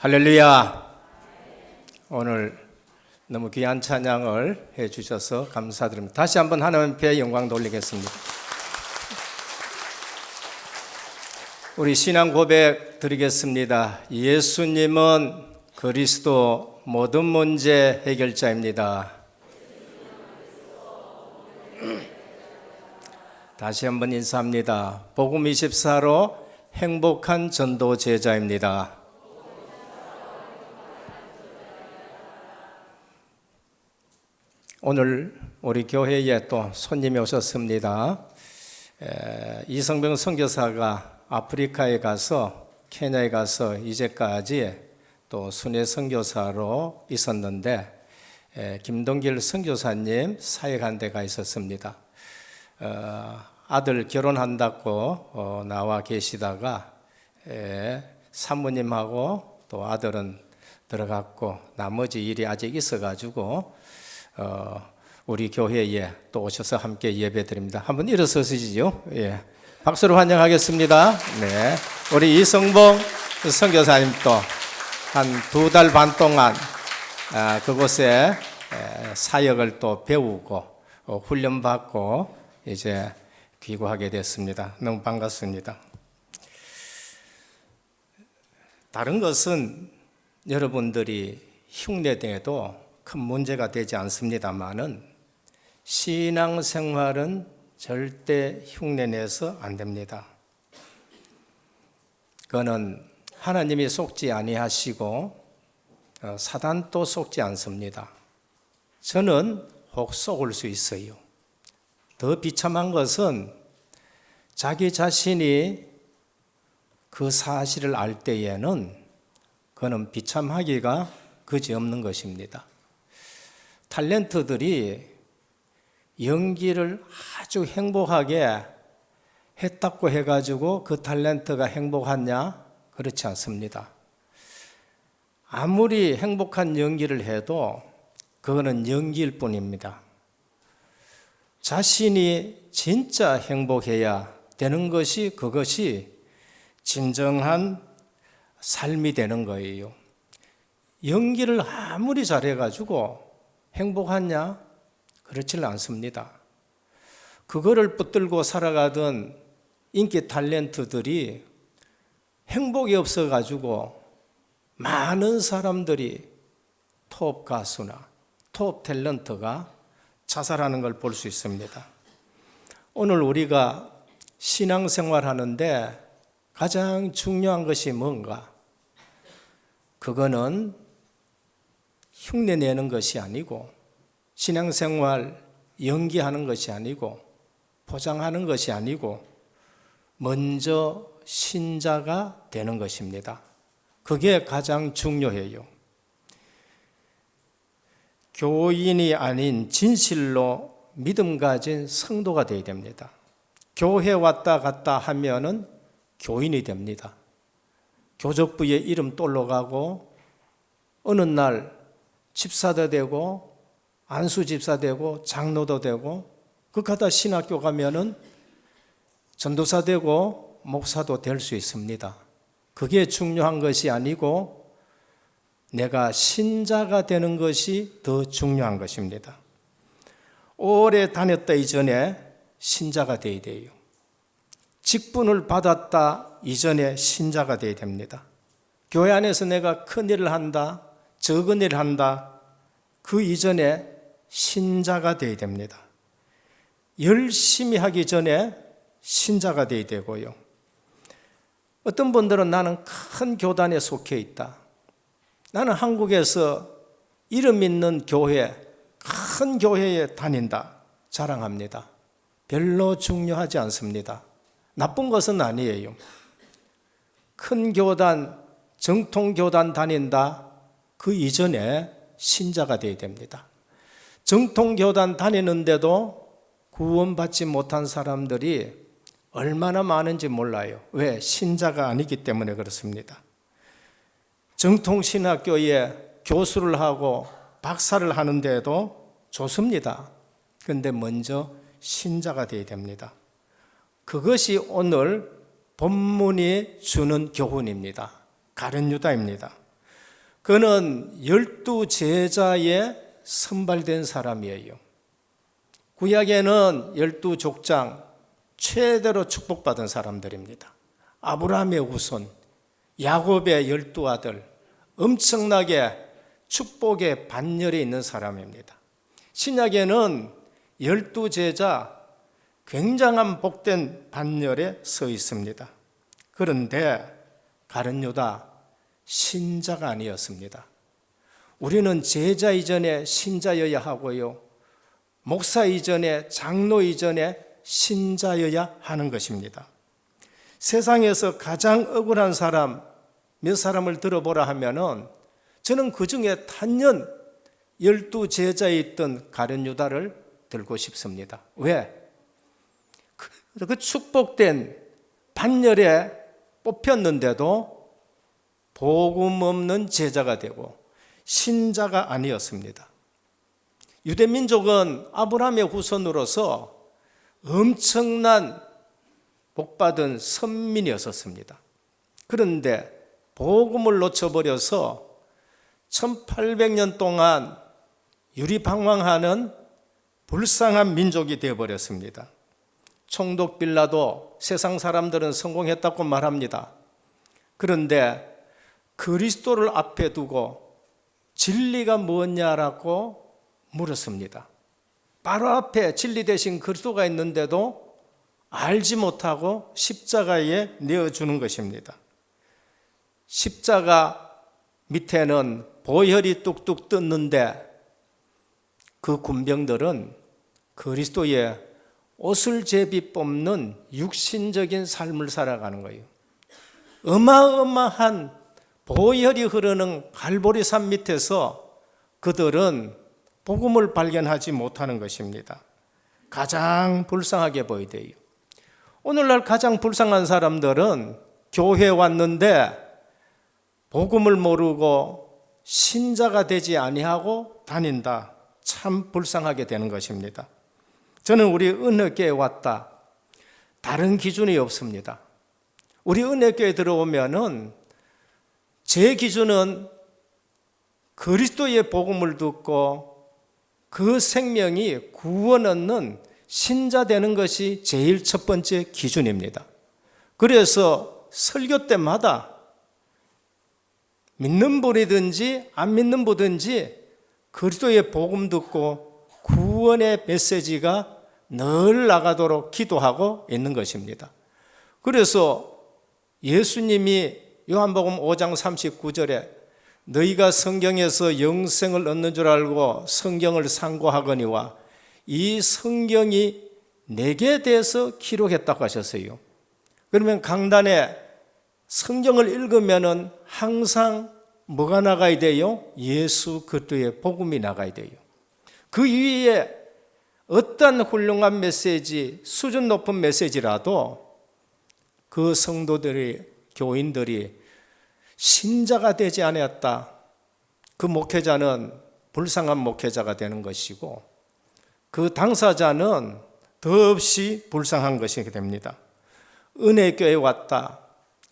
할렐루야. 오늘 너무 귀한 찬양을 해주셔서 감사드립니다. 다시 한번 하나님 앞에 영광 돌리겠습니다. 우리 신앙 고백 드리겠습니다. 예수님은 그리스도 모든 문제 해결자입니다. 다시 한번 인사합니다. 복음 24로 행복한 전도 제자입니다. 오늘 우리 교회에 또 손님이 오셨습니다. 이성병 선교사가 아프리카에 가서 케냐에 가서 이제까지 또 순회 선교사로 있었는데 김동길 선교사님 사역한 데가 있었습니다. 아들 결혼한다고 나와 계시다가 사모님하고 또 아들은 들어갔고 나머지 일이 아직 있어가지고 우리 교회에 또 오셔서 함께 예배 드립니다. 한번 일어서시죠. 예. 박수로 환영하겠습니다. 네. 우리 이성봉 선교사님도 한 2달 반 동안 그곳에 사역을 또 배우고 훈련받고 이제 귀국하게 됐습니다. 너무 반갑습니다. 다른 것은 여러분들이 흉내내도 큰 문제가 되지 않습니다만은 신앙생활은 절대 흉내내서 안 됩니다. 그거는 하나님이 속지 아니하시고 사단도 속지 않습니다. 저는 혹 속을 수 있어요. 더 비참한 것은 자기 자신이 그 사실을 알 때에는 그거는 비참하기가 그지없는 것입니다. 탤런트들이 연기를 아주 행복하게 했다고 해가지고 그 탤런트가 행복하냐? 그렇지 않습니다. 아무리 행복한 연기를 해도 그거는 연기일 뿐입니다. 자신이 진짜 행복해야 되는 것이 그것이 진정한 삶이 되는 거예요. 연기를 아무리 잘해가지고 행복하냐? 그렇지는 않습니다. 그거를 붙들고 살아가던 인기 탤런트들이 행복이 없어가지고 많은 사람들이 톱 가수나 톱 탤런트가 자살하는 걸 볼 수 있습니다. 오늘 우리가 신앙생활 하는데 가장 중요한 것이 뭔가? 그거는 흉내내는 것이 아니고 신앙생활 연기하는 것이 아니고 포장하는 것이 아니고 먼저 신자가 되는 것입니다. 그게 가장 중요해요. 교인이 아닌 진실로 믿음 가진 성도가 되어야 됩니다. 교회 왔다 갔다 하면은 교인이 됩니다. 교적부에 이름 떨러 가고 어느 날 집사도 되고 안수 집사 되고 장로도 되고 그러다 신학교 가면은 전도사 되고 목사도 될 수 있습니다. 그게 중요한 것이 아니고 내가 신자가 되는 것이 더 중요한 것입니다. 오래 다녔다 이전에 신자가 되어야 돼요. 직분을 받았다 이전에 신자가 되어야 됩니다. 교회 안에서 내가 큰 일을 한다, 적은 일을 한다, 그 이전에 신자가 되어야 됩니다. 열심히 하기 전에 신자가 되어야 되고요. 어떤 분들은 나는 큰 교단에 속해 있다. 나는 한국에서 이름 있는 교회, 큰 교회에 다닌다. 자랑합니다. 별로 중요하지 않습니다. 나쁜 것은 아니에요. 큰 교단, 정통 교단 다닌다. 그 이전에 신자가 되어야 됩니다. 정통 교단 다니는데도 구원받지 못한 사람들이 얼마나 많은지 몰라요. 왜? 신자가 아니기 때문에 그렇습니다. 정통신학교에 교수를 하고 박사를 하는데도 좋습니다. 그런데 먼저 신자가 되어야 됩니다. 그것이 오늘 본문이 주는 교훈입니다. 가룟유다입니다. 그는 12제자에 선발된 사람이에요. 구약에는 12족장 최대로 축복받은 사람들입니다. 아브라함의 후손, 야곱의 12아들, 엄청나게 축복의 반열에 있는 사람입니다. 신약에는 12제자, 굉장한 복된 반열에 서 있습니다. 그런데 가룟 유다 신자가 아니었습니다. 우리는 제자 이전에 신자여야 하고요, 목사 이전에 장로 이전에 신자여야 하는 것입니다. 세상에서 가장 억울한 사람 몇 사람을 들어보라 하면은 저는 그 중에 단연 12제자에 있던 가룟 유다를 들고 싶습니다. 왜? 그 축복된 반열에 뽑혔는데도 복음 없는 제자가 되고 신자가 아니었습니다. 유대민족은 아브라함의 후손으로서 엄청난 복받은 선민이었습니다. 그런데 복음을 놓쳐버려서 1800년 동안 유리방황하는 불쌍한 민족이 되어버렸습니다. 총독 빌라도 세상 사람들은 성공했다고 말합니다. 그런데 그리스도를 앞에 두고 진리가 뭐냐라고 물었습니다. 바로 앞에 진리 대신 그리스도가 있는데도 알지 못하고 십자가에 내어주는 것입니다. 십자가 밑에는 보혈이 뚝뚝 떴는데 그 군병들은 그리스도의 옷을 제비 뽑는 육신적인 삶을 살아가는 거예요. 어마어마한 보혈이 흐르는 갈보리산 밑에서 그들은 복음을 발견하지 못하는 것입니다. 가장 불쌍하게 보이대요. 오늘날 가장 불쌍한 사람들은 교회에 왔는데 복음을 모르고 신자가 되지 아니하고 다닌다. 참 불쌍하게 되는 것입니다. 저는 우리 은혜교회에 왔다. 다른 기준이 없습니다. 우리 은혜교회에 들어오면은 제 기준은 그리스도의 복음을 듣고 그 생명이 구원 얻는 신자 되는 것이 제일 첫 번째 기준입니다. 그래서 설교 때마다 믿는 분이든지 안 믿는 분이든지 그리스도의 복음 듣고 구원의 메시지가 늘 나가도록 기도하고 있는 것입니다. 그래서 예수님이 요한복음 5장 39절에 너희가 성경에서 영생을 얻는 줄 알고 성경을 상고하거니와 이 성경이 내게 대해서 기록했다고 하셨어요. 그러면 강단에 성경을 읽으면은 항상 뭐가 나가야 돼요? 예수 그리스도의 복음이 나가야 돼요. 그 위에 어떤 훌륭한 메시지, 수준 높은 메시지라도 그 성도들이, 교인들이 신자가 되지 않았다. 그 목회자는 불쌍한 목회자가 되는 것이고 그 당사자는 더없이 불쌍한 것이 됩니다. 은혜교회에 왔다.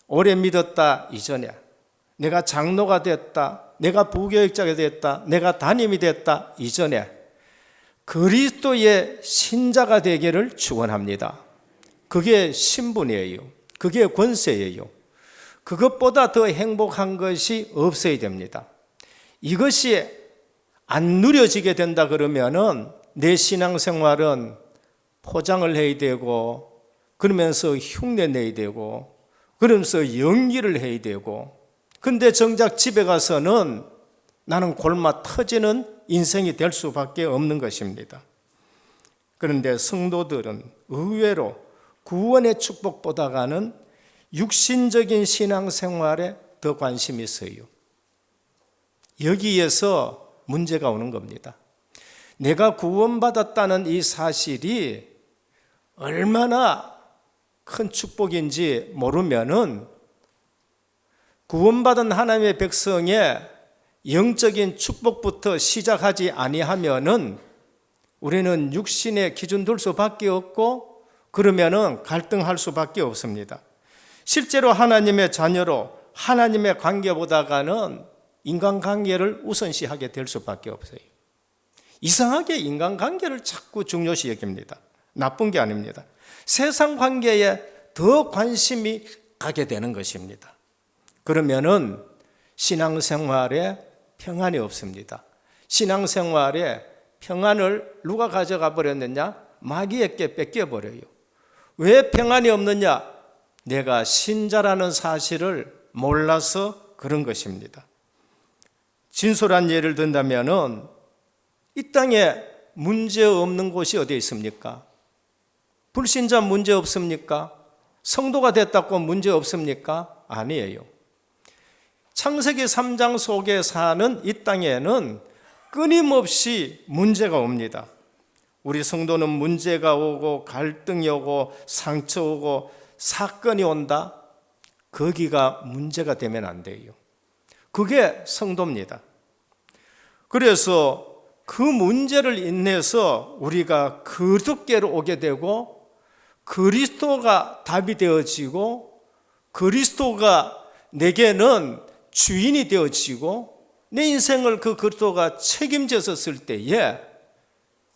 오래 믿었다 이전에 내가 장로가 됐다. 내가 부교육자가 됐다. 내가 담임이 됐다 이전에 그리스도의 신자가 되기를 축원합니다. 그게 신분이에요. 그게 권세예요. 그것보다 더 행복한 것이 없어야 됩니다. 이것이 안 누려지게 된다 그러면은 내 신앙생활은 포장을 해야 되고 그러면서 흉내 내야 되고 그러면서 연기를 해야 되고 근데 정작 집에 가서는 나는 골마 터지는 인생이 될 수밖에 없는 것입니다. 그런데 성도들은 의외로 구원의 축복보다는 육신적인 신앙생활에 더 관심이 있어요. 여기에서 문제가 오는 겁니다. 내가 구원받았다는 이 사실이 얼마나 큰 축복인지 모르면은 구원받은 하나님의 백성의 영적인 축복부터 시작하지 아니하면은 우리는 육신의 기준 둘 수밖에 없고 그러면은 갈등할 수밖에 없습니다. 실제로 하나님의 자녀로 하나님의 관계보다는 인간관계를 우선시하게 될 수밖에 없어요. 이상하게 인간관계를 자꾸 중요시 여깁니다. 나쁜 게 아닙니다. 세상 관계에 더 관심이 가게 되는 것입니다. 그러면은 신앙생활에 평안이 없습니다. 신앙생활에 평안을 누가 가져가 버렸느냐? 마귀에게 뺏겨버려요. 왜 평안이 없느냐? 내가 신자라는 사실을 몰라서 그런 것입니다. 진솔한 예를 든다면은 이 땅에 문제 없는 곳이 어디 있습니까? 불신자 문제 없습니까? 성도가 됐다고 문제 없습니까? 아니에요. 창세기 3장 속에 사는 이 땅에는 끊임없이 문제가 옵니다. 우리 성도는 문제가 오고 갈등이 오고 상처 오고 사건이 온다. 거기가 문제가 되면 안 돼요. 그게 성도입니다. 그래서 그 문제를 인해서 우리가 그리스도께로 오게 되고 그리스도가 답이 되어지고 그리스도가 내게는 주인이 되어지고 내 인생을 그 그리스도가 책임졌을 때에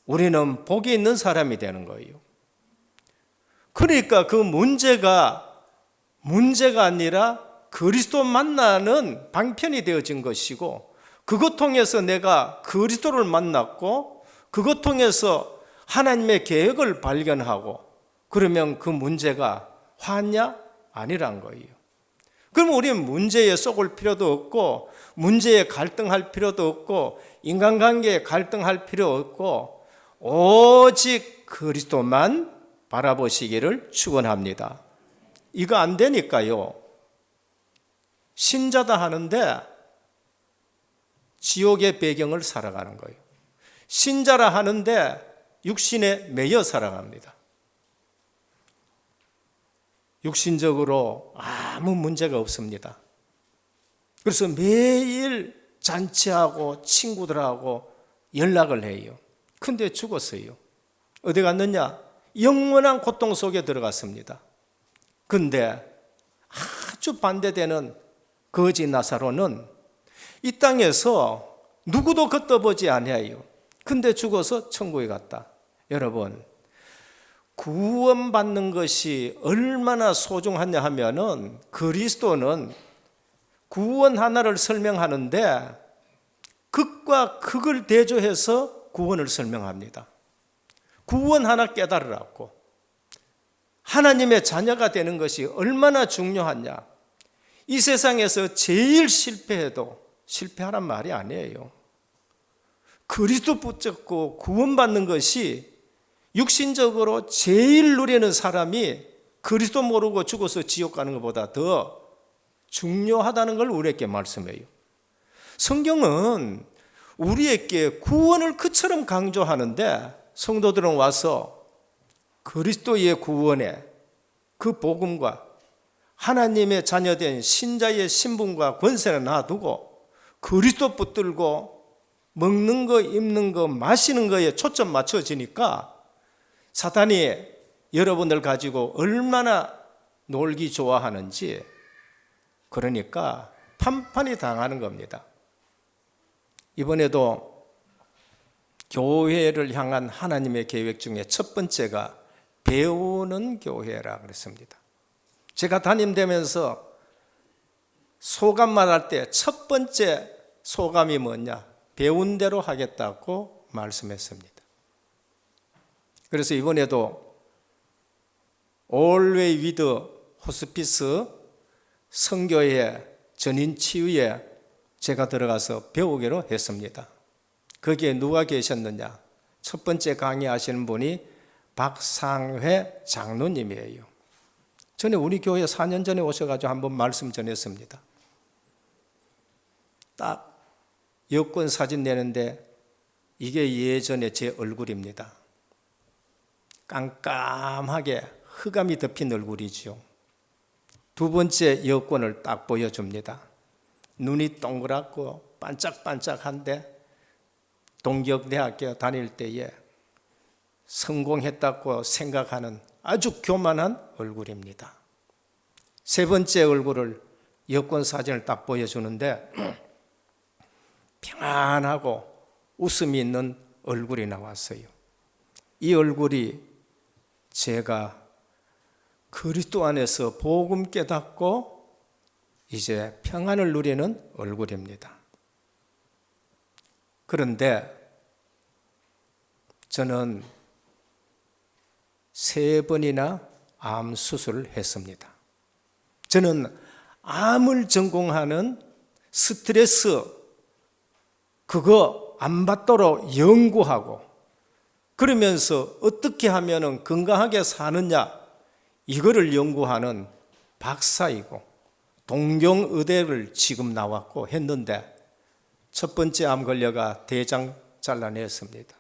우리는 복이 있는 사람이 되는 거예요. 그러니까 그 문제가 아니라 그리스도 만나는 방편이 되어진 것이고 그것 통해서 내가 그리스도를 만났고 그것 통해서 하나님의 계획을 발견하고 그러면 그 문제가 화냐? 아니란 거예요. 그럼 우리는 문제에 속을 필요도 없고 문제에 갈등할 필요도 없고 인간관계에 갈등할 필요 없고 오직 그리스도만 바라보시기를 축원합니다. 이거 안 되니까요. 신자다 하는데 지옥의 배경을 살아가는 거예요. 신자라 하는데 육신에 매여 살아갑니다. 육신적으로 아무 문제가 없습니다. 그래서 매일 잔치하고 친구들하고 연락을 해요. 근데 죽었어요. 어디 갔느냐? 영원한 고통 속에 들어갔습니다. 근데 아주 반대되는 거지 나사로는 이 땅에서 누구도 걷어보지 아니하여. 근데 죽어서 천국에 갔다. 여러분, 구원받는 것이 얼마나 소중하냐 하면은 그리스도는 구원 하나를 설명하는데 극과 극을 대조해서 구원을 설명합니다. 구원 하나 깨달으라고. 하나님의 자녀가 되는 것이 얼마나 중요하냐. 이 세상에서 제일 실패해도 실패하란 말이 아니에요. 그리스도 붙잡고 구원받는 것이 육신적으로 제일 누리는 사람이 그리스도 모르고 죽어서 지옥 가는 것보다 더 중요하다는 걸 우리에게 말씀해요. 성경은 우리에게 구원을 그처럼 강조하는데 성도들은 와서 그리스도의 구원에 그 복음과 하나님의 자녀된 신자의 신분과 권세를 놔두고 그리스도 붙들고 먹는 거, 입는 거, 마시는 거에 초점 맞춰지니까 사탄이 여러분들 가지고 얼마나 놀기 좋아하는지 그러니까 판판이 당하는 겁니다. 이번에도 교회를 향한 하나님의 계획 중에 첫 번째가 배우는 교회라 그랬습니다. 제가 담임되면서 소감 말할 때 첫 번째 소감이 뭐냐? 배운 대로 하겠다고 말씀했습니다. 그래서 이번에도 Always with 호스피스 선교회 전인 치유에 제가 들어가서 배우기로 했습니다. 거기에 누가 계셨느냐? 첫 번째 강의하시는 분이 박상회 장로님이에요. 전에 우리 교회 4년 전에 오셔가지고 한번 말씀 전했습니다. 딱 여권 사진 내는데 이게 예전에 제 얼굴입니다. 깜깜하게 흑암이 덮인 얼굴이죠. 두 번째 여권을 딱 보여줍니다. 눈이 동그랗고 반짝반짝한데 동경대학교 다닐 때에 성공했다고 생각하는 아주 교만한 얼굴입니다. 세 번째 얼굴을 여권 사진을 딱 보여주는데 평안하고 웃음이 있는 얼굴이 나왔어요. 이 얼굴이 제가 그리스도 안에서 복음 깨닫고 이제 평안을 누리는 얼굴입니다. 그런데 저는 3번이나 암 수술을 했습니다. 저는 암을 전공하는 스트레스 그거 안 받도록 연구하고 그러면서 어떻게 하면 건강하게 사느냐 이거를 연구하는 박사이고 동경의대를 지금 나왔고 했는데 첫 번째 암 걸려가 대장 잘라냈습니다.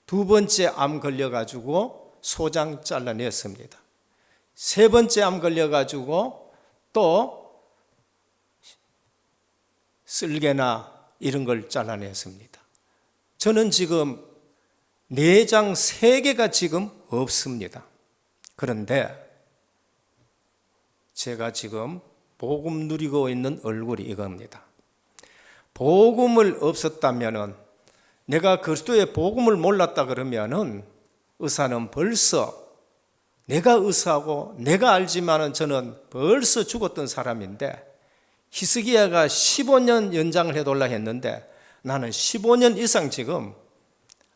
두 번째 암 걸려가지고 소장 잘라냈습니다. 세 번째 암 걸려가지고 또 쓸개나 이런 걸 잘라냈습니다. 저는 지금 내장 3개가 지금 없습니다. 그런데 제가 지금 복음 누리고 있는 얼굴이 이겁니다. 복음을 없었다면은 내가 그리스도의 복음을 몰랐다 그러면은 의사는 벌써 내가 의사고 내가 알지만은 저는 벌써 죽었던 사람인데 히스기야가 15년 연장을 해달라 했는데 나는 15년 이상 지금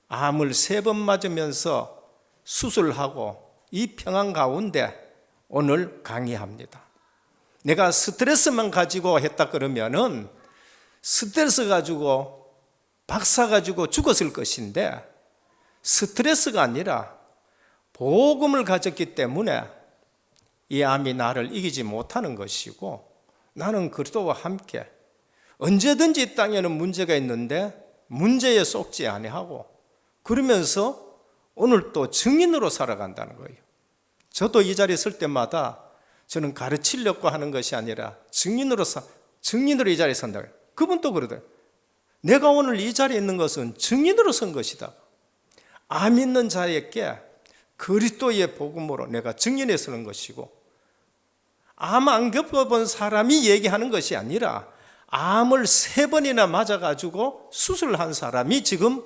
암을 3번 맞으면서 수술하고 이 평안 가운데 오늘 강의합니다. 내가 스트레스만 가지고 했다 그러면은 스트레스 가지고 박사 가지고 죽었을 것인데 스트레스가 아니라 복음을 가졌기 때문에 이 암이 나를 이기지 못하는 것이고 나는 그리스도와 함께 언제든지 이 땅에는 문제가 있는데 문제에 속지 아니하고 그러면서 오늘 또 증인으로 살아간다는 거예요. 저도 이 자리에 설 때마다 저는 가르치려고 하는 것이 아니라 증인으로 이 자리에 선다. 그분도 그러더라고요. 내가 오늘 이 자리에 있는 것은 증인으로 선 것이다. 암 있는 자에게 그리스도의 복음으로 내가 증인해 서는 것이고 암 안 겪어본 사람이 얘기하는 것이 아니라 암을 3번이나 맞아가지고 수술한 사람이 지금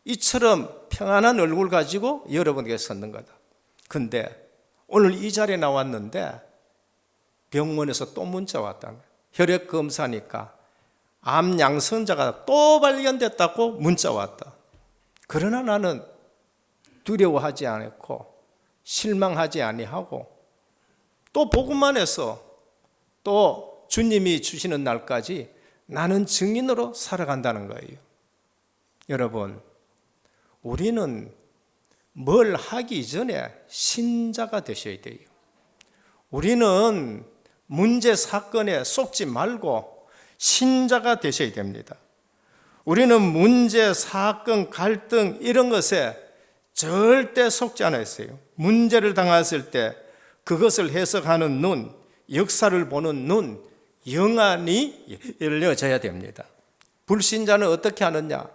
이처럼 평안한 얼굴 가지고 여러분에게 섰는 거다. 근데 오늘 이 자리에 나왔는데 병원에서 또 문자 왔다는 거예요. 혈액 검사니까 암 양성자가 또 발견됐다고 문자 왔다. 그러나 나는 두려워하지 않고 실망하지 아니하고 또 복음만 해서 또 주님이 주시는 날까지 나는 증인으로 살아간다는 거예요. 여러분, 우리는 뭘 하기 전에 신자가 되셔야 돼요. 우리는 문제 사건에 속지 말고 신자가 되셔야 됩니다. 우리는 문제, 사건, 갈등 이런 것에 절대 속지 않았어요. 문제를 당했을 때 그것을 해석하는 눈, 역사를 보는 눈, 영안이 열려져야 됩니다. 불신자는 어떻게 하느냐?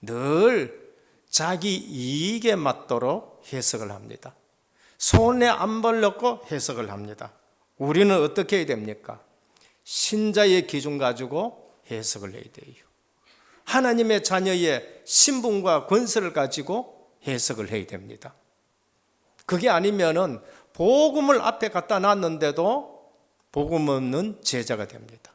늘 자기 이익에 맞도록 해석을 합니다. 손에 안 벌렸고 해석을 합니다. 우리는 어떻게 해야 됩니까? 신자의 기준 가지고 해석을 해야 돼요. 하나님의 자녀의 신분과 권세를 가지고 해석을 해야 됩니다. 그게 아니면은 복음을 앞에 갖다 놨는데도 복음 없는 제자가 됩니다.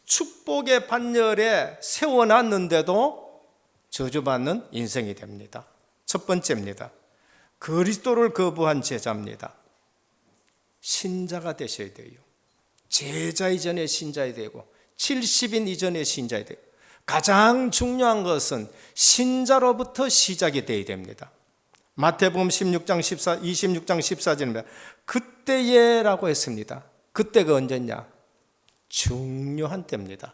축복의 반열에 세워놨는데도 저주받는 인생이 됩니다. 첫 번째입니다. 그리스도를 거부한 제자입니다. 신자가 되셔야 돼요. 제자 이전에 신자야 되고 70인 이전에 신자야 되고 가장 중요한 것은 신자로부터 시작이 되어야 됩니다. 마태복음 26장 14절입니다. 그때에라고 했습니다. 그때가 언제냐? 중요한 때입니다.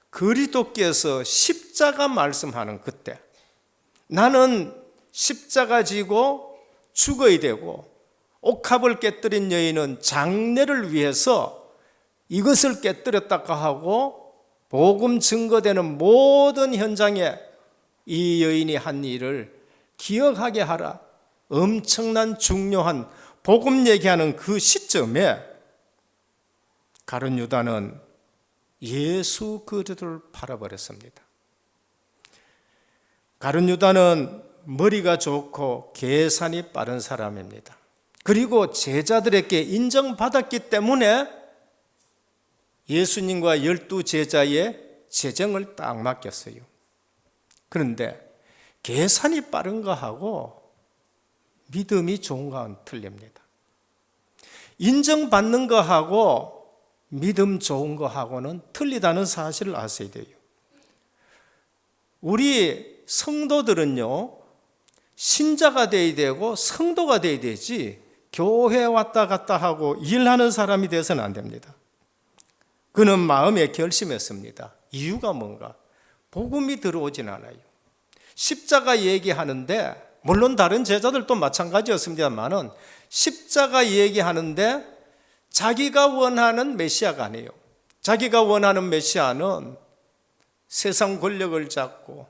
그리스도께서 십자가 말씀하는 그때 나는 십자가 지고 죽어야 되고 옥합을 깨뜨린 여인은 장례를 위해서 이것을 깨뜨렸다고 하고 복음 증거되는 모든 현장에 이 여인이 한 일을 기억하게 하라. 엄청난 중요한 복음 얘기하는 그 시점에 가룟 유다는 예수 그리스도를 팔아버렸습니다. 가룟 유다는 머리가 좋고 계산이 빠른 사람입니다. 그리고 제자들에게 인정받았기 때문에 예수님과 12 제자의 재정을 딱 맡겼어요. 그런데 계산이 빠른 거하고 믿음이 좋은 거는 틀립니다. 인정받는 거하고 믿음 좋은 거하고는 틀리다는 사실을 아셔야 돼요. 우리 성도들은요, 신자가 돼야 되고 성도가 돼야 되지 교회 왔다 갔다 하고 일하는 사람이 돼서는 안 됩니다. 그는 마음에 결심했습니다. 이유가 뭔가? 복음이 들어오진 않아요. 십자가 얘기하는데, 물론 다른 제자들도 마찬가지였습니다만은 십자가 얘기하는데 자기가 원하는 메시아가 아니에요. 자기가 원하는 메시아는 세상 권력을 잡고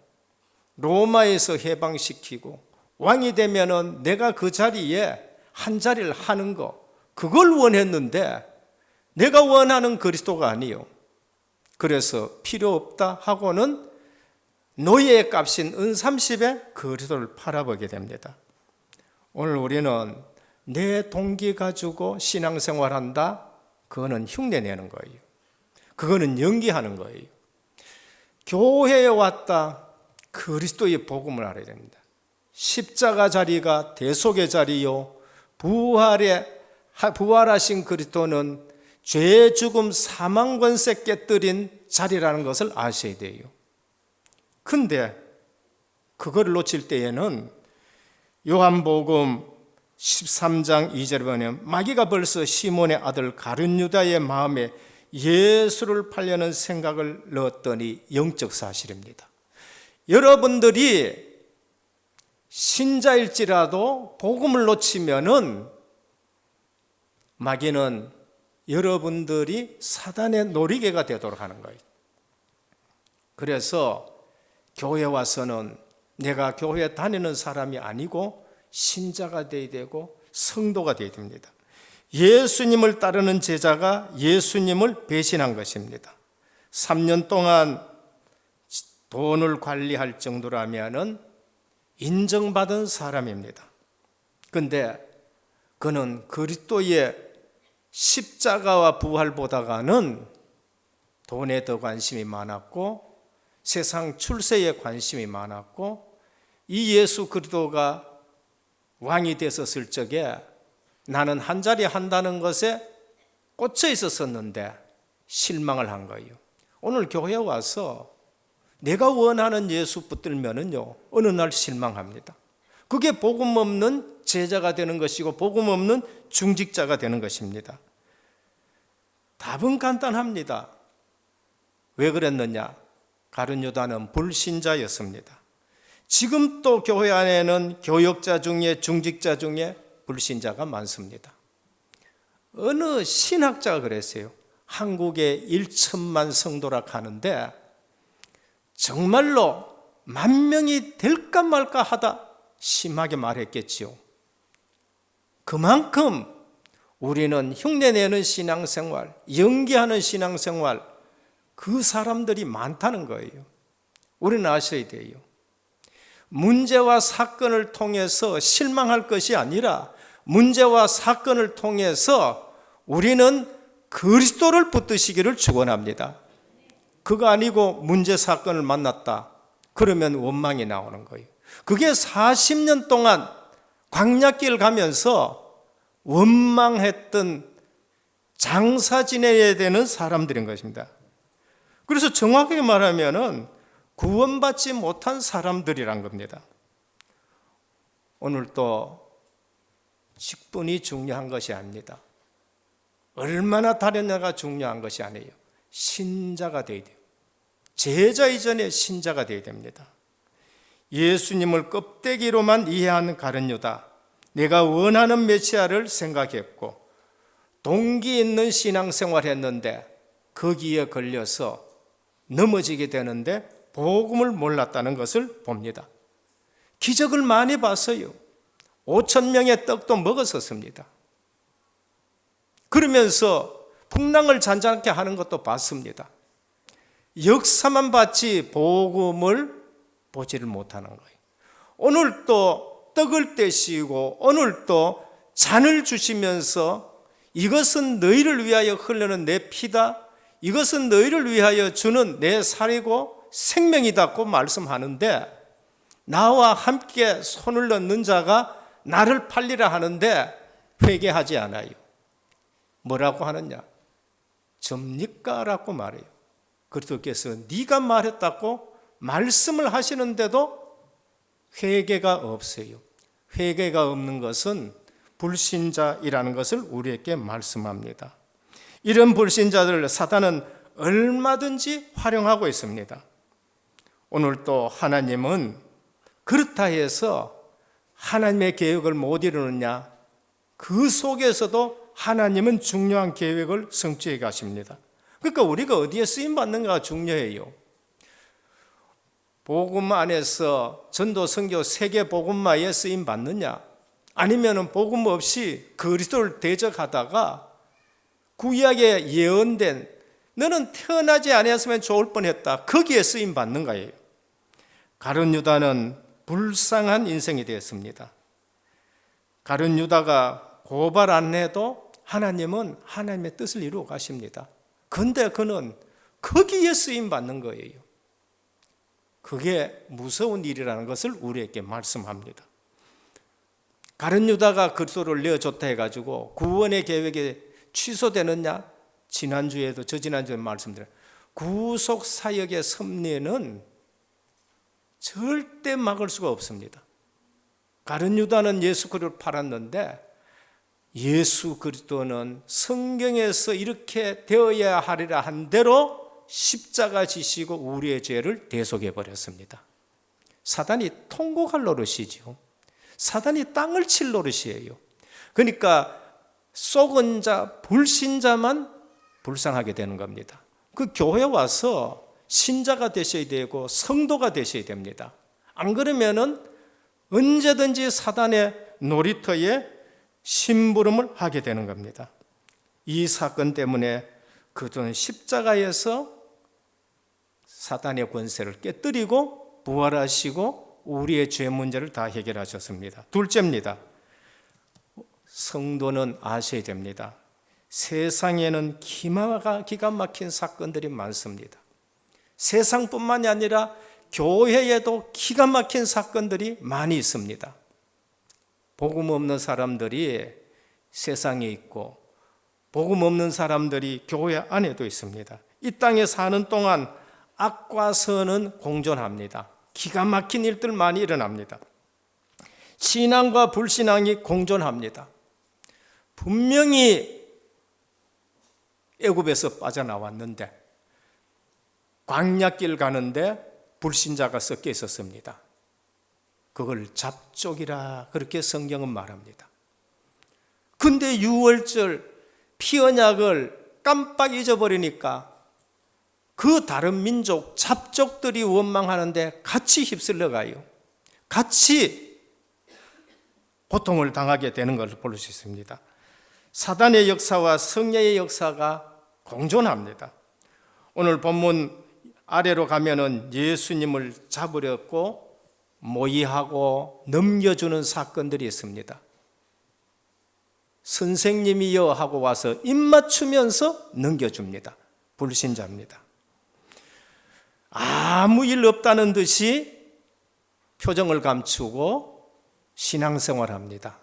로마에서 해방시키고 왕이 되면은 내가 그 자리에 한 자리를 하는 거, 그걸 원했는데 내가 원하는 그리스도가 아니에요. 그래서 필요 없다 하고는 노예의 값인 은30에 그리스도를 팔아보게 됩니다. 오늘 우리는 내 동기 가지고 신앙생활한다, 그거는 흉내내는 거예요. 그거는 연기하는 거예요. 교회에 왔다, 그리스도의 복음을 알아야 됩니다. 십자가 자리가 대속의 자리요, 부활하신 그리스도는 죄, 죽음, 사망 권세 깨뜨린 자리라는 것을 아셔야 돼요. 근데 그걸 놓칠 때에는 요한복음 13장 2절에 보면 마귀가 벌써 시몬의 아들 가룟 유다의 마음에 예수를 팔려는 생각을 넣었더니 영적 사실입니다. 여러분들이 신자일지라도 복음을 놓치면은 마귀는 여러분들이 사단의 놀이개가 되도록 하는 거예요. 그래서 교회 와서는 내가 교회 다니는 사람이 아니고 신자가 되어야 되고 성도가 되어야 됩니다. 예수님을 따르는 제자가 예수님을 배신한 것입니다. 3년 동안 돈을 관리할 정도라면은 인정받은 사람입니다. 그런데 그는 그리스도의 십자가와 부활보다가는 돈에 더 관심이 많았고 세상 출세에 관심이 많았고 이 예수 그리스도가 왕이 됐었을 적에 나는 한 자리 한다는 것에 꽂혀 있었었는데 실망을 한 거예요. 오늘 교회에 와서 내가 원하는 예수 붙들면은요, 어느 날 실망합니다. 그게 복음 없는 제자가 되는 것이고 복음 없는 중직자가 되는 것입니다. 답은 간단합니다. 왜 그랬느냐? 가룟 유다는 불신자였습니다. 지금 또 교회 안에는 교역자 중에 중직자 중에 불신자가 많습니다. 어느 신학자가 그랬어요. 한국에 1천만 성도라 하는데 정말로 10,000명이 될까 말까 하다 심하게 말했겠지요. 그만큼 우리는 흉내내는 신앙생활, 연기하는 신앙생활, 그 사람들이 많다는 거예요. 우리는 아셔야 돼요. 문제와 사건을 통해서 실망할 것이 아니라 문제와 사건을 통해서 우리는 그리스도를 붙드시기를 축원합니다. 그거 아니고 문제 사건을 만났다, 그러면 원망이 나오는 거예요. 그게 40년 동안 광야길 가면서 원망했던 장사 지내야 되는 사람들인 것입니다. 그래서 정확하게 말하면은 구원받지 못한 사람들이란 겁니다. 오늘 또 직분이 중요한 것이 아닙니다. 얼마나 다르냐가 중요한 것이 아니에요. 신자가 되어야 돼요. 제자 이전에 신자가 되어야 됩니다. 예수님을 껍데기로만 이해하는 가룟 유다, 내가 원하는 메시아를 생각했고 동기 있는 신앙생활 했는데 거기에 걸려서 넘어지게 되는데 복음을 몰랐다는 것을 봅니다. 기적을 많이 봤어요. 5,000명의 떡도 먹었었습니다. 그러면서 풍랑을 잔잔하게 하는 것도 봤습니다. 역사만 받지 복음을 보지를 못하는 거예요. 오늘 또 떡을 떼시고 오늘 또 잔을 주시면서 이것은 너희를 위하여 흐르는 내 피다, 이것은 너희를 위하여 주는 내 살이고 생명이다고 말씀하는데, 나와 함께 손을 넣는 자가 나를 팔리라 하는데 회개하지 않아요. 뭐라고 하느냐? 접니까? 라고 말해요. 그리스도께서 네가 말했다고 말씀을 하시는데도 회개가 없어요. 회개가 없는 것은 불신자이라는 것을 우리에게 말씀합니다. 이런 불신자들을 사단은 얼마든지 활용하고 있습니다. 오늘 또 하나님은 그렇다 해서 하나님의 계획을 못 이루느냐? 그 속에서도 하나님은 중요한 계획을 성취해 가십니다. 그러니까 우리가 어디에 쓰임받는가가 중요해요. 복음 안에서 전도, 선교, 세계 복음화에 쓰임받느냐? 아니면 복음 없이 그리스도를 대적하다가 구약에 예언된 너는 태어나지 아니었으면 좋을 뻔했다, 거기에 쓰임받는 거예요. 가룟 유다는 불쌍한 인생이 되었습니다. 가룟 유다가 고발 안 해도 하나님은 하나님의 뜻을 이루어 가십니다. 그런데 그는 거기에 쓰임받는 거예요. 그게 무서운 일이라는 것을 우리에게 말씀합니다. 가룟 유다가 그리스도를 내어줬다 해가지고 구원의 계획이 취소되느냐? 지난주에도 저지난주에 말씀드린 구속 사역의 섭리는 절대 막을 수가 없습니다. 가룟 유다는 예수 그리스도를 팔았는데 예수 그리스도는 성경에서 이렇게 되어야 하리라 한 대로 십자가 지시고 우리의 죄를 대속해 버렸습니다. 사단이 통곡할 노릇이죠. 사단이 땅을 칠 노릇이에요. 그러니까 속은 자, 불신자만 불쌍하게 되는 겁니다. 그 교회 와서 신자가 되셔야 되고 성도가 되셔야 됩니다. 안 그러면은 언제든지 사단의 놀이터에 심부름을 하게 되는 겁니다. 이 사건 때문에 그들은 십자가에서 사단의 권세를 깨뜨리고 부활하시고 우리의 죄 문제를 다 해결하셨습니다. 둘째입니다. 성도는 아셔야 됩니다. 세상에는 기가 막힌 사건들이 많습니다. 세상뿐만이 아니라 교회에도 기가 막힌 사건들이 많이 있습니다. 복음 없는 사람들이 세상에 있고 복음 없는 사람들이 교회 안에도 있습니다. 이 땅에 사는 동안 악과 선은 공존합니다. 기가 막힌 일들 많이 일어납니다. 신앙과 불신앙이 공존합니다. 분명히 애굽에서 빠져나왔는데 광야길 가는데 불신자가 섞여 있었습니다. 그걸 잡족이라 그렇게 성경은 말합니다. 근데 유월절 피 언약을 깜빡 잊어버리니까 그 다른 민족 잡족들이 원망하는데 같이 휩쓸려 가요. 같이 고통을 당하게 되는 것을 볼 수 있습니다. 사단의 역사와 성령의 역사가 공존합니다. 오늘 본문 아래로 가면은 예수님을 잡으려고 모의하고 넘겨주는 사건들이 있습니다. 선생님이여 하고 와서 입맞추면서 넘겨줍니다. 불신자입니다. 아무 일 없다는 듯이 표정을 감추고 신앙생활합니다.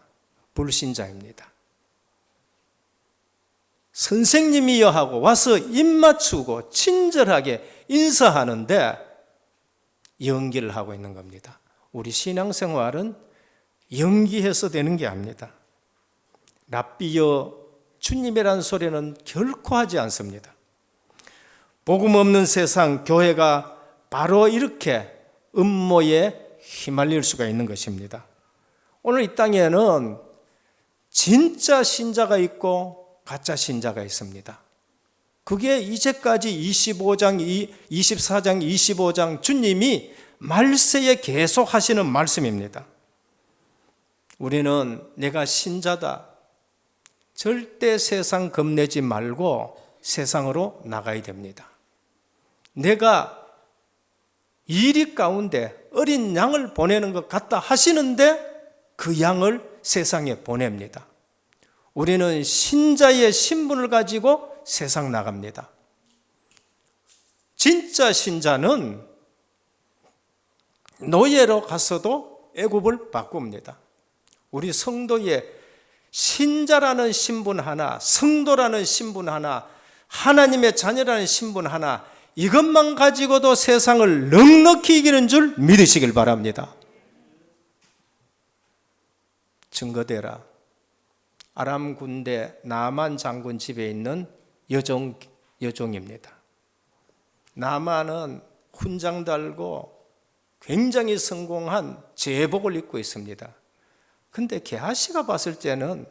불신자입니다. 선생님이여 하고 와서 입맞추고 친절하게 인사하는데 연기를 하고 있는 겁니다. 우리 신앙생활은 연기해서 되는 게 아닙니다. 랍비여 주님이라는 소리는 결코 하지 않습니다. 복음 없는 세상 교회가 바로 이렇게 음모에 휘말릴 수가 있는 것입니다. 오늘 이 땅에는 진짜 신자가 있고 가짜 신자가 있습니다. 그게 이제까지 24장, 25장 주님이 말세에 계속 하시는 말씀입니다. 우리는 내가 신자다, 절대 세상 겁내지 말고 세상으로 나가야 됩니다. 내가 이리 가운데 어린 양을 보내는 것 같다 하시는데 그 양을 세상에 보냅니다. 우리는 신자의 신분을 가지고 세상 나갑니다. 진짜 신자는 노예로 가서도 애굽을 바꿉니다. 우리 성도의 신자라는 신분 하나, 성도라는 신분 하나, 하나님의 자녀라는 신분 하나, 이것만 가지고도 세상을 넉넉히 이기는 줄 믿으시길 바랍니다. 증거되라. 아람 군대 나만 장군 집에 있는 여종입니다. 나만은 훈장 달고 굉장히 성공한 제복을 입고 있습니다. 근데 게하시가 봤을 때는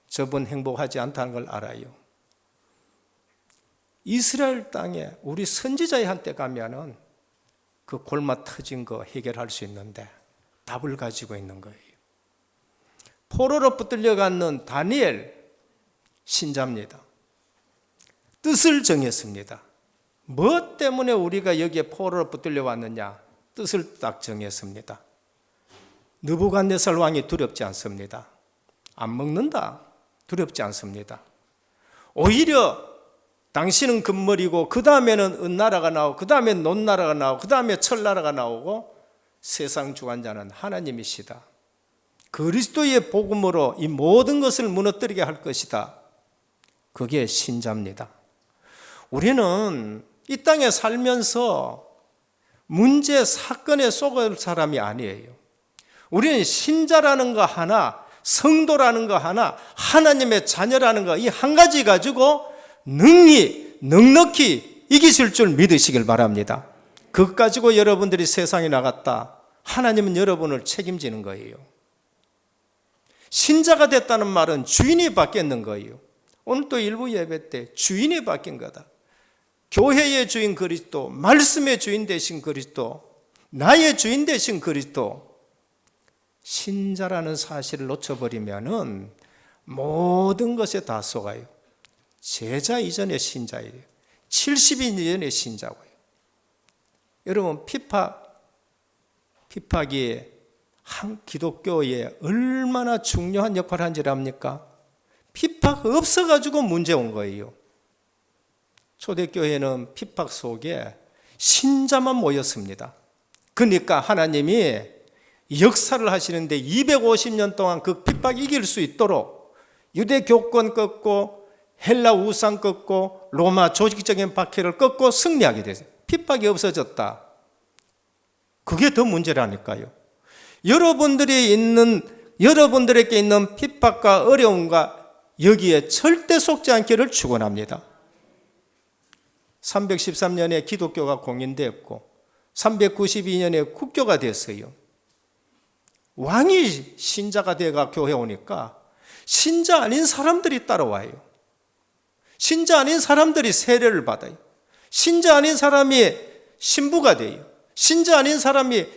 저분 행복하지 않다는 걸 알아요. 이스라엘 땅에 우리 선지자의 한때 가면은 그 골마 터진 거 해결할 수 있는데 답을 가지고 있는 거예요. 포로로 붙들려가는 다니엘 신자입니다. 뜻을 정했습니다. 뭐 때문에 우리가 여기에 포로로 붙들려 왔느냐? 뜻을 딱 정했습니다. 느부갓네살 왕이 두렵지 않습니다. 안 먹는다. 두렵지 않습니다. 오히려 당신은 금머리고 그 다음에는 은나라가 나오고 그 다음에 논나라가 나오고 그 다음에 철나라가 나오고 세상 주관자는 하나님이시다. 그리스도의 복음으로 이 모든 것을 무너뜨리게 할 것이다. 그게 신자입니다. 우리는 이 땅에 살면서 문제 사건에 속을 사람이 아니에요. 우리는 신자라는 거 하나, 성도라는 거 하나, 하나님의 자녀라는 거 이 한 가지 가지고 넉넉히 이기실 줄 믿으시길 바랍니다. 그것 가지고 여러분들이 세상에 나갔다. 하나님은 여러분을 책임지는 거예요. 신자가 됐다는 말은 주인이 바뀌는 거예요. 오늘 또 일부 예배 때 주인이 바뀐 거다. 교회의 주인 그리스도, 말씀의 주인 되신 그리스도, 나의 주인 되신 그리스도. 신자라는 사실을 놓쳐버리면은 모든 것에 다 속아요. 제자 이전의 신자예요. 70인 이전의 신자고요. 여러분 핍박이 한 기독교에 얼마나 중요한 역할을 한지 압니까? 핍박 없어가지고 문제 온 거예요. 초대교회는 핍박 속에 신자만 모였습니다. 그러니까 하나님이 역사를 하시는데 250년 동안 그 핍박 이길 수 있도록 유대 교권 꺾고 헬라 우상 꺾고 로마 조직적인 박해를 꺾고 승리하게 됐어요. 핍박이 없어졌다. 그게 더 문제라니까요. 여러분들에게 있는 핍박과 어려움과 여기에 절대 속지 않기를 축원합니다. 313년에 기독교가 공인되었고 392년에 국교가 됐어요. 왕이 신자가 되가 교회 오니까 신자 아닌 사람들이 따라와요. 신자 아닌 사람들이 세례를 받아요. 신자 아닌 사람이 신부가 돼요. 신자 아닌 사람이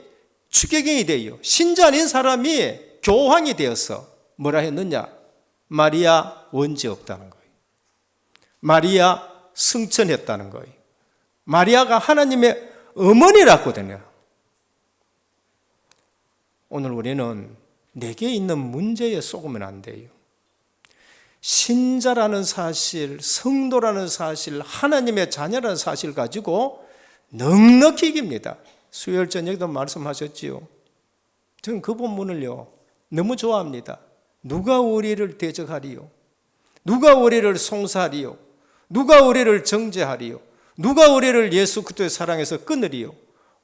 추계경이 돼요. 신자 아닌 사람이 교황이 되어서 뭐라 했느냐? 마리아 원죄 없다는 거예요. 마리아 승천했다는 거예요. 마리아가 하나님의 어머니라거든요. 오늘 우리는 내게 있는 문제에 속으면 안 돼요. 신자라는 사실, 성도라는 사실, 하나님의 자녀라는 사실 가지고 넉넉히 이깁니다. 수요일 저녁에도 말씀하셨지요. 저는 그 본문을요 너무 좋아합니다. 누가 우리를 대적하리요? 누가 우리를 송사하리요? 누가 우리를 정죄하리요? 누가 우리를 예수 그리스도의 사랑에서 끊으리요?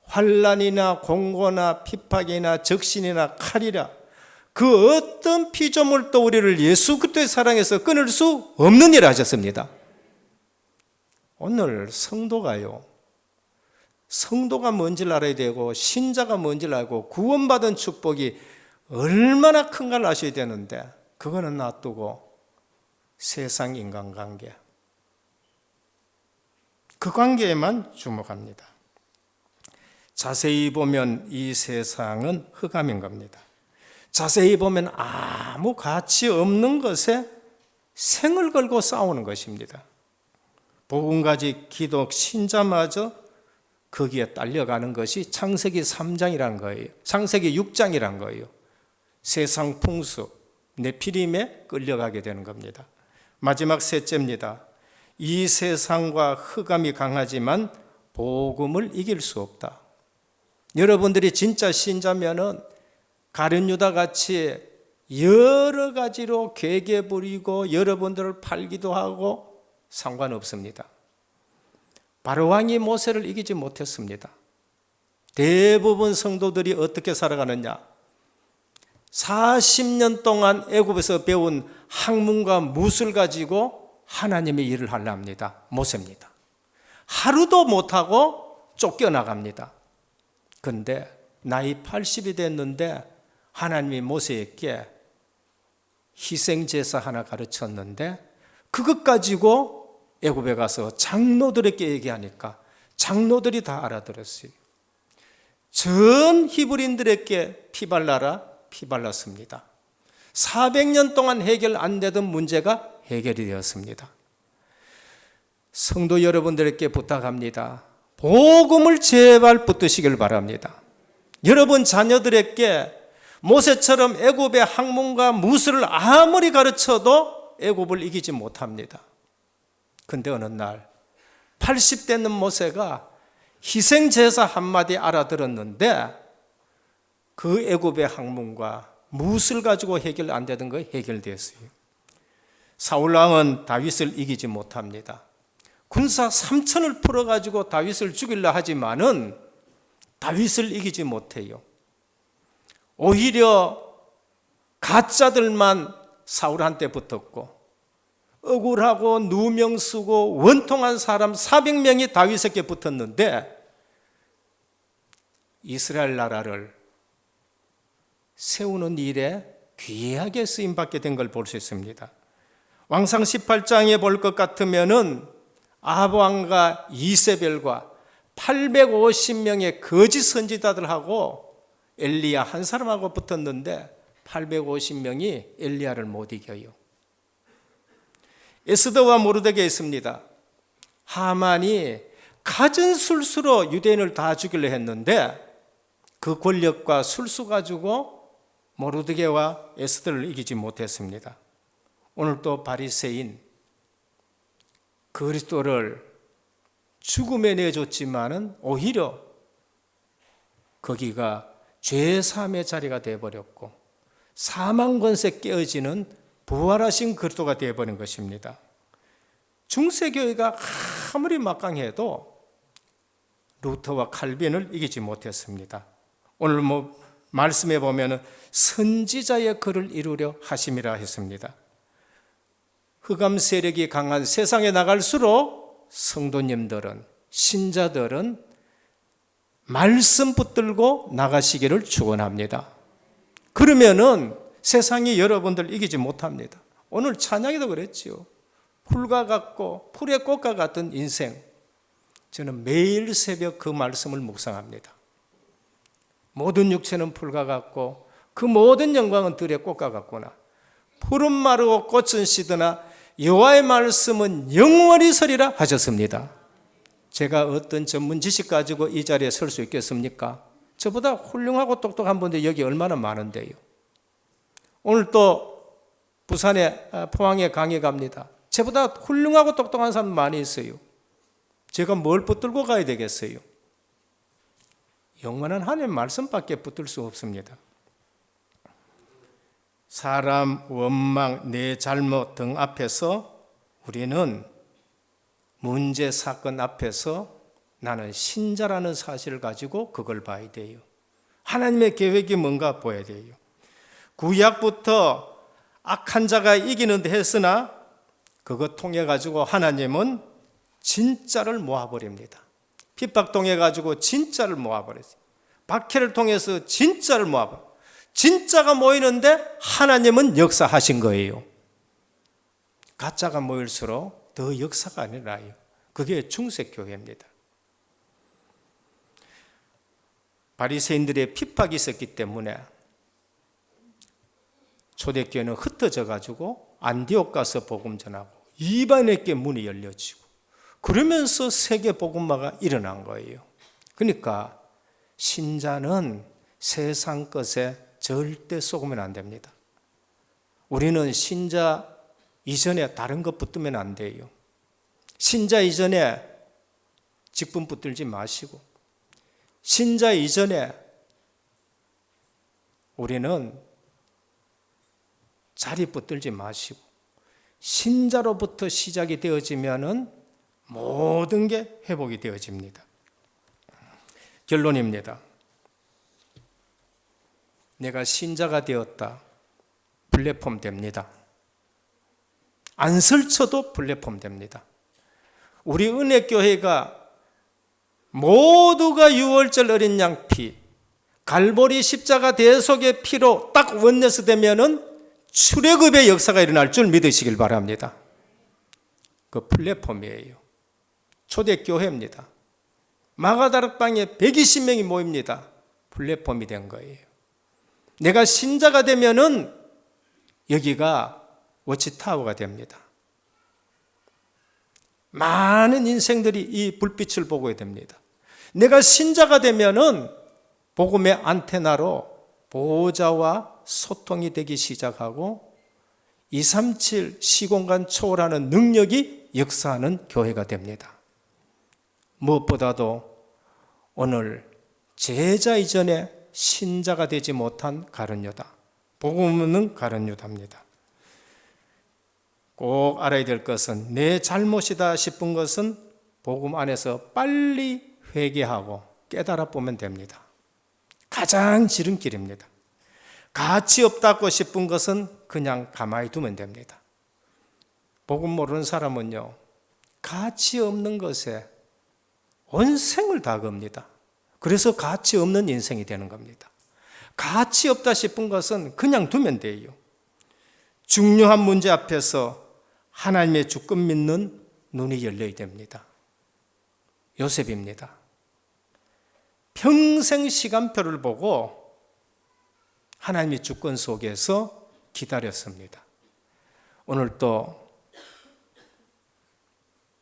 환난이나 공고나 핍박이나 적신이나 칼이라 그 어떤 피조물도 우리를 예수 그리스도의 사랑에서 끊을 수 없는 일을 하셨습니다. 오늘 성도가 뭔지를 알아야 되고 신자가 뭔지를 알고 구원받은 축복이 얼마나 큰가를 아셔야 되는데 그거는 놔두고 세상 인간관계 그 관계에만 주목합니다. 자세히 보면 이 세상은 흑암인 겁니다. 자세히 보면 아무 가치 없는 것에 생을 걸고 싸우는 것입니다. 복음가지 기독 신자마저 거기에 딸려가는 것이 창세기 3장이란 거예요. 창세기 6장이란 거예요. 세상 풍수, 네피림에 끌려가게 되는 겁니다. 마지막 셋째입니다. 이 세상과 흑암이 강하지만 복음을 이길 수 없다. 여러분들이 진짜 신자면은 가룟 유다 같이 여러 가지로 괴계 부리고 여러분들을 팔기도 하고 상관없습니다. 바로왕이 모세를 이기지 못했습니다. 대부분 성도들이 어떻게 살아가느냐? 40년 동안 애굽에서 배운 학문과 무술 가지고 하나님의 일을 하려 합니다. 모세입니다. 하루도 못하고 쫓겨나갑니다. 그런데 나이 80이 됐는데 하나님이 모세에게 희생제사 하나 가르쳤는데 그것 가지고 애굽에 가서 장로들에게 얘기하니까 장로들이 다 알아들었어요. 전 히브리인들에게 피발랐습니다. 400년 동안 해결 안 되던 문제가 해결이 되었습니다. 성도 여러분들에게 부탁합니다. 복음을 제발 붙드시길 바랍니다. 여러분 자녀들에게 모세처럼 애굽의 학문과 무술을 아무리 가르쳐도 애굽을 이기지 못합니다. 근데 어느 날 80대는 모세가 희생제사 한마디 알아들었는데 그 애굽의 학문과 무술 가지고 해결 안 되던 거 해결됐어요. 사울왕은 다윗을 이기지 못합니다. 군사 3천을 풀어가지고 다윗을 죽이려 하지만은 다윗을 이기지 못해요. 오히려 가짜들만 사울한테 붙었고 억울하고 누명 쓰고 원통한 사람 400명이 다윗에게 붙었는데 이스라엘 나라를 세우는 일에 귀하게 쓰임받게 된 걸 볼 수 있습니다. 왕상 18장에 볼 것 같으면은 아합왕과 이세벨과 850명의 거짓 선지자들하고 엘리야 한 사람하고 붙었는데 850명이 엘리야를 못 이겨요. 에스더와 모르드게 있습니다. 하만이 갖은 술수로 유대인을 다 죽이려 했는데 그 권력과 술수 가지고 모르드게와 에스더를 이기지 못했습니다. 오늘 또 바리새인 그리스도를 죽음에 내줬지만은 오히려 거기가 죄사함의 자리가 되어버렸고 사망 권세 깨어지는 부활하신 그리스도가 되어버린 것입니다. 중세교회가 아무리 막강해도 루터와 칼빈을 이기지 못했습니다. 오늘 말씀해 보면 선지자의 글을 이루려 하심이라 했습니다. 흑암 세력이 강한 세상에 나갈수록 성도님들은 신자들은 말씀 붙들고 나가시기를 축원합니다. 그러면은 세상이 여러분들 이기지 못합니다. 오늘 찬양에도 그랬지요. 풀과 같고 풀의 꽃과 같은 인생. 저는 매일 새벽 그 말씀을 묵상합니다. 모든 육체는 풀과 같고 그 모든 영광은 들의 꽃과 같구나. 풀은 마르고 꽃은 시드나 여호와의 말씀은 영원히 서리라 하셨습니다. 제가 어떤 전문 지식 가지고 이 자리에 설 수 있겠습니까? 저보다 훌륭하고 똑똑한 분들이 여기 얼마나 많은데요. 오늘 또 부산에 포항에 강의 갑니다. 저보다 훌륭하고 똑똑한 사람 많이 있어요. 제가 뭘 붙들고 가야 되겠어요? 영원한 하나님의 말씀밖에 붙들 수 없습니다. 사람, 원망, 내 잘못 등 앞에서 우리는 문제, 사건 앞에서 나는 신자라는 사실을 가지고 그걸 봐야 돼요. 하나님의 계획이 뭔가 보여야 돼요. 구약부터 악한 자가 이기는 데 했으나 그것 통해 가지고 하나님은 진짜를 모아버립니다. 핍박 통해 가지고 진짜를 모아버렸어요. 박해를 통해서 진짜를 모아버려요. 진짜가 모이는데 하나님은 역사하신 거예요. 가짜가 모일수록 더 역사가 일어나요. 그게 중세교회입니다. 바리새인들의 핍박이 있었기 때문에 초대교회는 흩어져 가지고 안디옥 가서 복음 전하고 이방인에게 문이 열려지고 그러면서 세계 복음화가 일어난 거예요. 그러니까 신자는 세상 것에 절대 속으면 안 됩니다. 우리는 신자 이전에 다른 것 붙들면 안 돼요. 신자 이전에 직분 붙들지 마시고, 신자 이전에 우리는 자리 붙들지 마시고, 신자로부터 시작이 되어지면은 모든 게 회복이 되어집니다. 결론입니다. 내가 신자가 되었다. 플랫폼 됩니다. 안 설쳐도 플랫폼 됩니다. 우리 은혜교회가 모두가 유월절 어린 양 피, 갈보리 십자가 대속의 피로 딱 원내서 되면은 출애굽의 역사가 일어날 줄 믿으시길 바랍니다. 그 플랫폼이에요. 초대교회입니다. 마가다락방에 120명이 모입니다. 플랫폼이 된 거예요. 내가 신자가 되면은 여기가 워치타워가 됩니다. 많은 인생들이 이 불빛을 보게 됩니다. 내가 신자가 되면은 복음의 안테나로 보호자와 소통이 되기 시작하고 237 시공간 초월하는 능력이 역사하는 교회가 됩니다. 무엇보다도 오늘 제자 이전에 신자가 되지 못한 가룟유다, 복음 없는 가룟유다입니다. 꼭 알아야 될 것은 내 잘못이다 싶은 것은 복음 안에서 빨리 회개하고 깨달아 보면 됩니다. 가장 지름길입니다. 가치 없다고 싶은 것은 그냥 가만히 두면 됩니다. 복음 모르는 사람은요, 가치 없는 것에 온 생을 다 겁니다. 그래서 가치 없는 인생이 되는 겁니다. 가치 없다 싶은 것은 그냥 두면 돼요. 중요한 문제 앞에서 하나님의 주권 믿는 눈이 열려야 됩니다. 요셉입니다. 평생 시간표를 보고 하나님의 주권 속에서 기다렸습니다. 오늘 또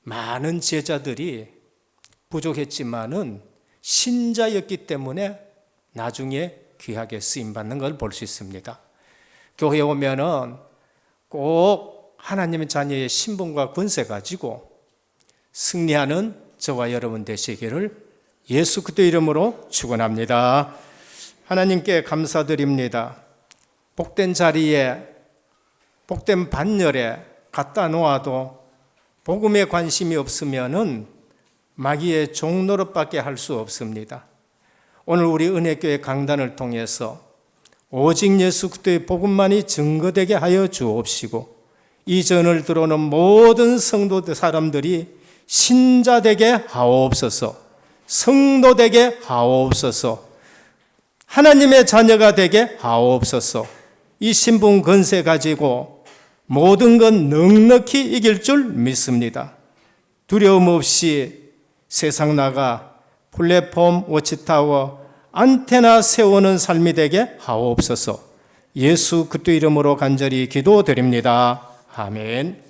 많은 제자들이 부족했지만은 신자였기 때문에 나중에 귀하게 쓰임받는 걸 볼 수 있습니다. 교회에 오면은 꼭 하나님의 자녀의 신분과 권세 가지고 승리하는 저와 여러분 되시기를 예수 그리스도 이름으로 축원합니다. 하나님께 감사드립니다. 복된 자리에, 복된 반열에 갖다 놓아도 복음에 관심이 없으면은 마귀의 종노릇밖에 할 수 없습니다. 오늘 우리 은혜교회 강단을 통해서 오직 예수 그리스도의 복음만이 증거되게 하여 주옵시고, 이 전을 들어오는 모든 성도 사람들이 신자되게 하옵소서, 성도되게 하옵소서, 하나님의 자녀가 되게 하옵소서. 이 신분 권세 가지고 모든 건 넉넉히 이길 줄 믿습니다. 두려움 없이 세상 나가 플랫폼, 워치타워, 안테나 세우는 삶이 되게 하옵소서. 예수 그리스도 이름으로 간절히 기도드립니다. 아멘.